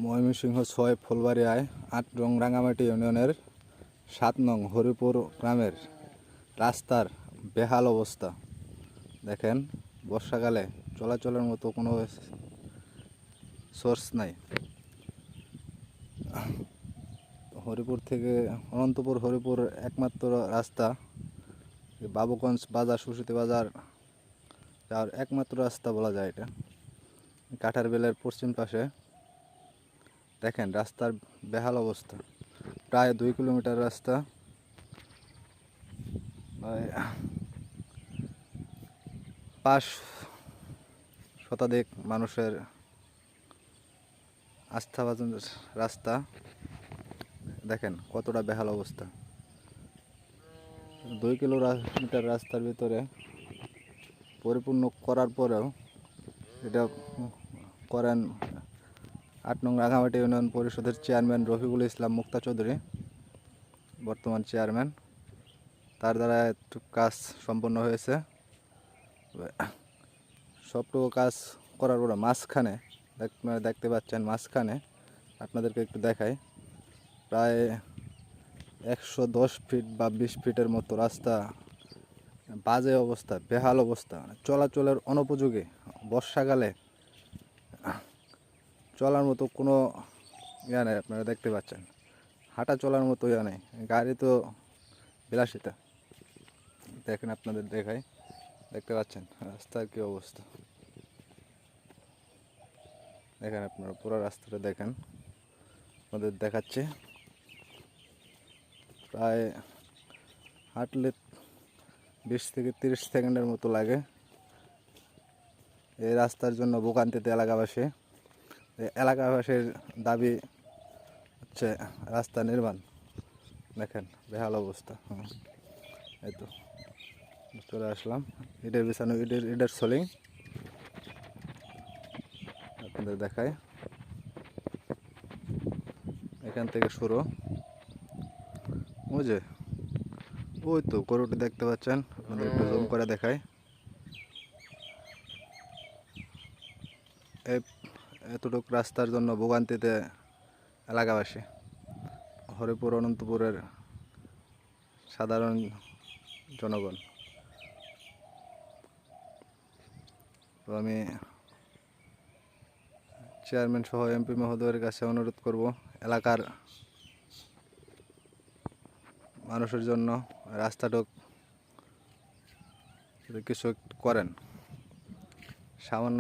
ময়মনসিংহ ৬ ফুলবাড়িয়ায় ৮ নং রাঙামাটি ইউনিয়নের ৭ নং হরিপুর গ্রামের রাস্তার বেহাল অবস্থা। দেখেন, বর্ষাকালে চলাচলের মতো কোনো সোর্স নাই। হরিপুর থেকে অনন্তপুর হরিপুর একমাত্র রাস্তা, বাবুগঞ্জ বাজার সুসিতি বাজার যাওয়ার একমাত্র রাস্তা বলা যায় এটা। কাঠার বেলের পশ্চিম পাশে দেখেন রাস্তার বেহাল অবস্থা। প্রায় 2 কিলোমিটার রাস্তা, 5 শতাধিক মানুষের আস্থাভাজন রাস্তা। দেখেন কতটা বেহাল অবস্থা। 2 কিলোমিটার রাস্তার ভিতরে পরিপূর্ণ করার পরেও এটা করেন 8 নং রাঙামাটি ইউনিয়ন পরিষদের চেয়ারম্যান রফিকুল ইসলাম মুক্তা চৌধুরী, বর্তমান চেয়ারম্যান। তার দ্বারা একটু কাজ সম্পন্ন হয়েছে। সবটুকু কাজ করার পরে মাঝখানে দেখতে পাচ্ছেন, মাঝখানে আপনাদেরকে একটু দেখাই, প্রায় 110 ফিট বা 20 ফিটের মতো রাস্তা বাজে অবস্থা, বেহাল অবস্থা, চলাচলের অনুপযোগী। বর্ষাকালে চলার মতো কোনো ইয়া নেই, আপনারা দেখতে পাচ্ছেন। হাঁটা চলার মতো ইয়া নেই, গাড়ি তো বিলাসিতা। দেখেন, আপনাদের দেখাই, দেখতে পাচ্ছেন রাস্তার কী অবস্থা। দেখেন, আপনারা পুরো রাস্তাটা দেখেন, আপনাদের দেখাচ্ছে। প্রায় হাঁটলে 20 থেকে 30 সেকেন্ডের মতো লাগে। এই রাস্তার জন্য ভোগান্তিতে এলাকাবাসীর দাবি হচ্ছে রাস্তা নির্মাণ। দেখেন বেহাল অবস্থা। এই তো চলে আসলাম, ইটের বিছানো, ইটের সোলিং আপনাদের দেখায়। এখান থেকে শুরু, ওই তো গরুটি দেখতে পাচ্ছেন, আপনাদের একটু জুম করে দেখায়। এতটুক রাস্তার জন্য ভোগান্তিতে এলাকাবাসী, হরিপুর অনন্তপুরের সাধারণ জনগণ। তো আমি চেয়ারম্যান সহ এমপি মহোদয়ের কাছে অনুরোধ করব, এলাকার মানুষের জন্য রাস্তাটুক কিছু করেন। সামান্য